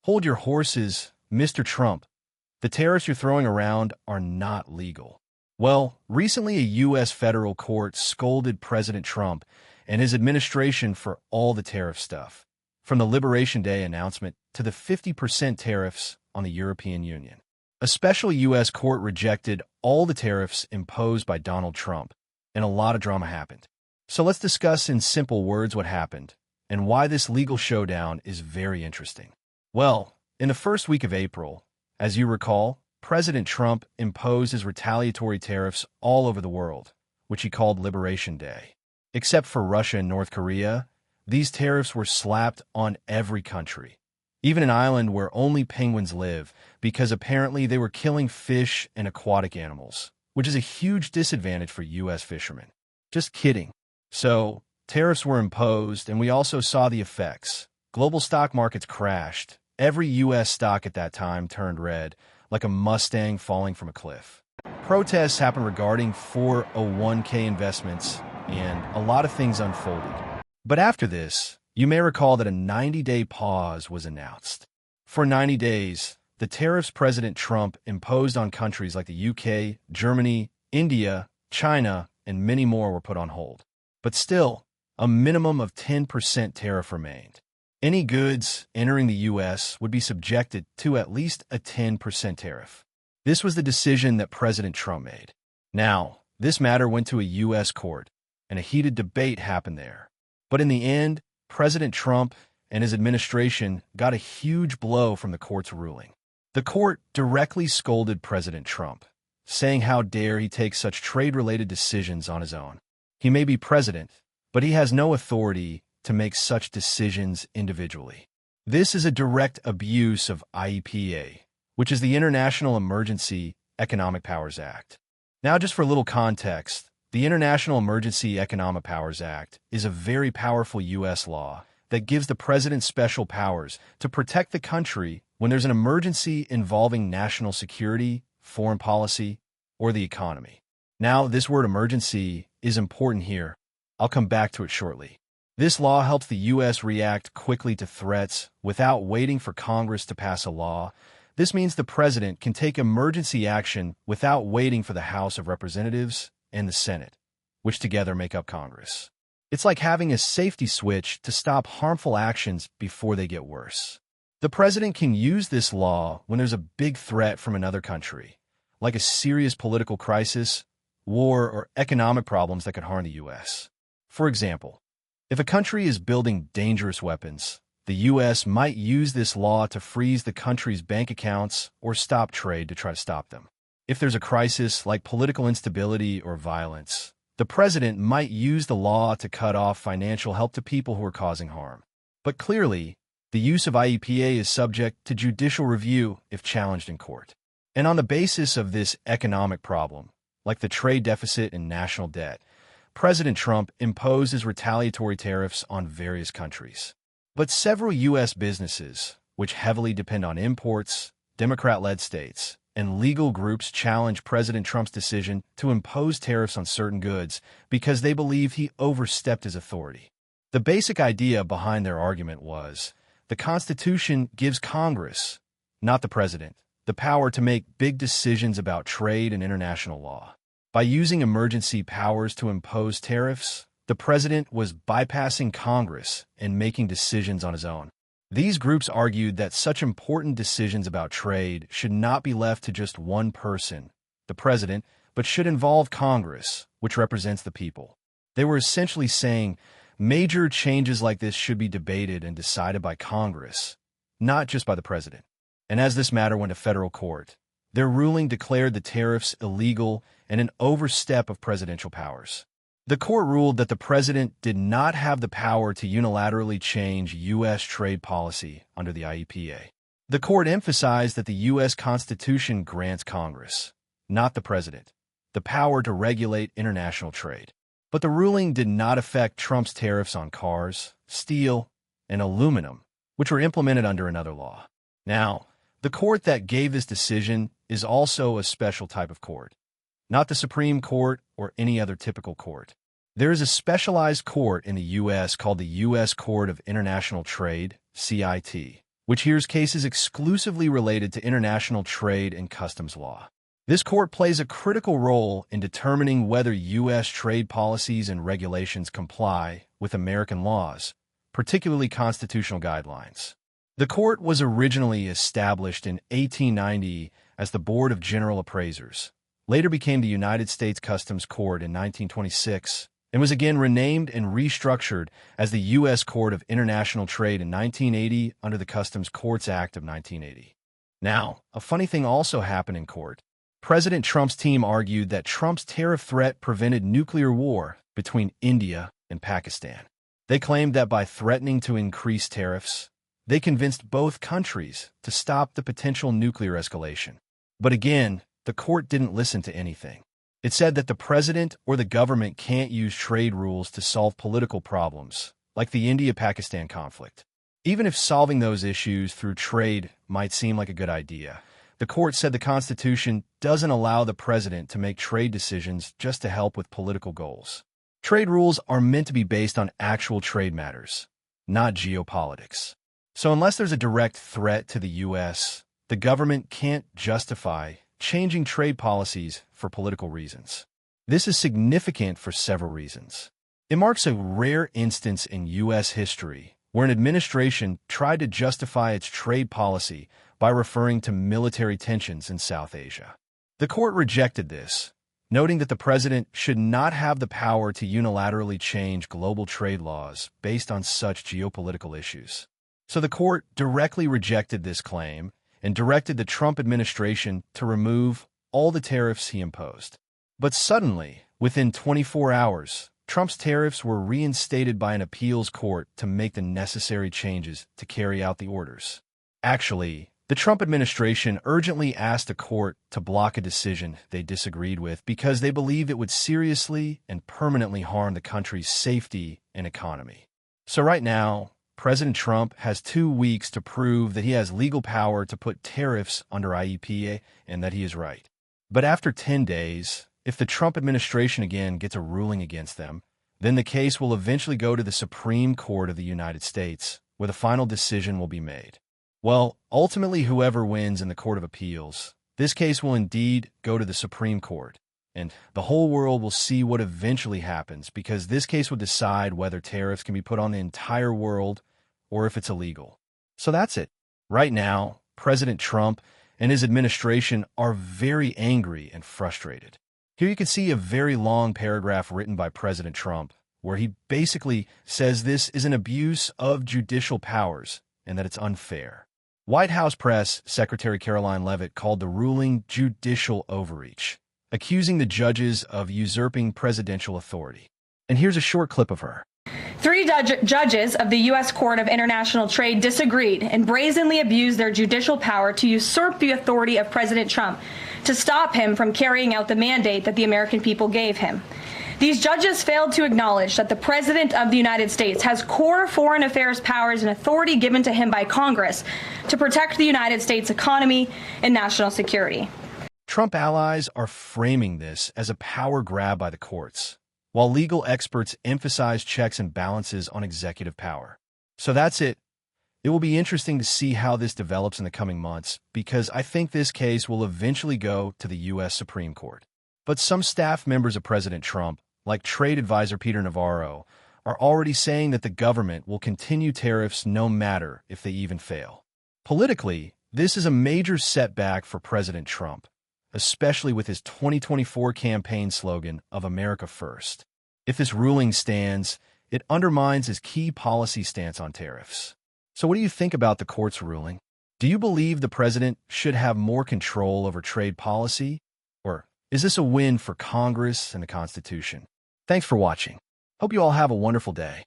Hold your horses, Mr. Trump. The tariffs you're throwing around are not legal. Well, recently a U.S. federal court scolded President Trump and his administration for all the tariff stuff, from the Liberation Day announcement to the 50% tariffs on the European Union. A special U.S. court rejected all the tariffs imposed by Donald Trump, and a lot of drama happened. So let's discuss in simple words what happened and why this legal showdown is very interesting. Well, in the first week of April, as you recall, President Trump imposed his retaliatory tariffs all over the world, which he called Liberation Day. Except for Russia and North Korea, these tariffs were slapped on every country, even an island where only penguins live, because apparently they were killing fish and aquatic animals, which is a huge disadvantage for U.S. fishermen. Just kidding. So, tariffs were imposed, and we also saw the effects. Global stock markets crashed. Every U.S. stock at that time turned red, like a Mustang falling from a cliff. Protests happened regarding 401k investments, and a lot of things unfolded. But after this, you may recall that a 90-day pause was announced. For 90 days, the tariffs President Trump imposed on countries like the UK, Germany, India, China, and many more were put on hold. But still, a minimum of 10% tariff remained. Any goods entering the U.S. would be subjected to at least a 10% tariff. This was the decision that President Trump made. Now, this matter went to a U.S. court, and a heated debate happened there. But in the end, President Trump and his administration got a huge blow from the court's ruling. The court directly scolded President Trump, saying how dare he take such trade-related decisions on his own. He may be president, but he has no authority to make such decisions individually. This is a direct abuse of IEEPA, which is the International Emergency Economic Powers Act. Now, just for a little context, the International Emergency Economic Powers Act is a very powerful U.S. law that gives the president special powers to protect the country when there's an emergency involving national security, foreign policy, or the economy. Now, this word emergency is important here. I'll come back to it shortly. This law helps the U.S. react quickly to threats without waiting for Congress to pass a law. This means the president can take emergency action without waiting for the House of Representatives and the Senate, which together make up Congress. It's like having a safety switch to stop harmful actions before they get worse. The president can use this law when there's a big threat from another country, like a serious political crisis, war, or economic problems that could harm the U.S. For example, if a country is building dangerous weapons, the U.S. might use this law to freeze the country's bank accounts or stop trade to try to stop them. If there's a crisis like political instability or violence, the president might use the law to cut off financial help to people who are causing harm. But clearly, the use of IEEPA is subject to judicial review if challenged in court. And on the basis of this economic problem, like the trade deficit and national debt, President Trump imposed his retaliatory tariffs on various countries. But several U.S. businesses, which heavily depend on imports, Democrat-led states, and legal groups challenge President Trump's decision to impose tariffs on certain goods because they believe he overstepped his authority. The basic idea behind their argument was the Constitution gives Congress, not the president, the power to make big decisions about trade and international law. By using emergency powers to impose tariffs, the president was bypassing Congress and making decisions on his own. These groups argued that such important decisions about trade should not be left to just one person, the president, but should involve Congress, which represents the people. They were essentially saying major changes like this should be debated and decided by Congress, not just by the president. And as this matter went to federal court, their ruling declared the tariffs illegal and an overstep of presidential powers. The court ruled that the president did not have the power to unilaterally change U.S. trade policy under the IEEPA. The court emphasized that the U.S. Constitution grants Congress, not the president, the power to regulate international trade. But the ruling did not affect Trump's tariffs on cars, steel, and aluminum, which were implemented under another law. Now, the court that gave this decision is also a special type of court, not the Supreme Court or any other typical court. There is a specialized court in the U.S. called the U.S. Court of International Trade, CIT, which hears cases exclusively related to international trade and customs law. This court plays a critical role in determining whether U.S. trade policies and regulations comply with American laws, particularly constitutional guidelines. The court was originally established in 1890 as the Board of General Appraisers, later became the United States Customs Court in 1926, and was again renamed and restructured as the U.S. Court of International Trade in 1980 under the Customs Courts Act of 1980. Now, a funny thing also happened in court. President Trump's team argued that Trump's tariff threat prevented nuclear war between India and Pakistan. They claimed that by threatening to increase tariffs, they convinced both countries to stop the potential nuclear escalation. But again, the court didn't listen to anything. It said that the president or the government can't use trade rules to solve political problems, like the India-Pakistan conflict. Even if solving those issues through trade might seem like a good idea, the court said the Constitution doesn't allow the president to make trade decisions just to help with political goals. Trade rules are meant to be based on actual trade matters, not geopolitics. So unless there's a direct threat to the U.S., the government can't justify changing trade policies for political reasons. This is significant for several reasons. It marks a rare instance in U.S. history where an administration tried to justify its trade policy by referring to military tensions in South Asia. The court rejected this, noting that the president should not have the power to unilaterally change global trade laws based on such geopolitical issues. So the court directly rejected this claim and directed the Trump administration to remove all the tariffs he imposed. But suddenly, within 24 hours, Trump's tariffs were reinstated by an appeals court to make the necessary changes to carry out the orders. Actually, the Trump administration urgently asked the court to block a decision they disagreed with because they believed it would seriously and permanently harm the country's safety and economy. So right now, President Trump has 2 weeks to prove that he has legal power to put tariffs under IEEPA and that he is right. But after 10 days, if the Trump administration again gets a ruling against them, then the case will eventually go to the Supreme Court of the United States, where the final decision will be made. Well, ultimately, whoever wins in the Court of Appeals, this case will indeed go to the Supreme Court, and the whole world will see what eventually happens because this case will decide whether tariffs can be put on the entire world or if it's illegal. So that's it. Right now, President Trump and his administration are very angry and frustrated. Here you can see a very long paragraph written by President Trump, where he basically says this is an abuse of judicial powers and that it's unfair. White House Press Secretary Caroline Leavitt called the ruling judicial overreach, accusing the judges of usurping presidential authority. And here's a short clip of her. 3 judges of the U.S. Court of International Trade disagreed and brazenly abused their judicial power to usurp the authority of President Trump to stop him from carrying out the mandate that the American people gave him. These judges failed to acknowledge that the President of the United States has core foreign affairs powers and authority given to him by Congress to protect the United States economy and national security. Trump allies are framing this as a power grab by the courts, while legal experts emphasize checks and balances on executive power. So that's it. It will be interesting to see how this develops in the coming months because I think this case will eventually go to the U.S. Supreme Court. But some staff members of President Trump, like trade advisor Peter Navarro, are already saying that the government will continue tariffs no matter if they even fail. Politically, this is a major setback for President Trump, especially with his 2024 campaign slogan of America First. If this ruling stands, it undermines his key policy stance on tariffs. So what do you think about the court's ruling? Do you believe the president should have more control over trade policy? Or is this a win for Congress and the Constitution? Thanks for watching. Hope you all have a wonderful day.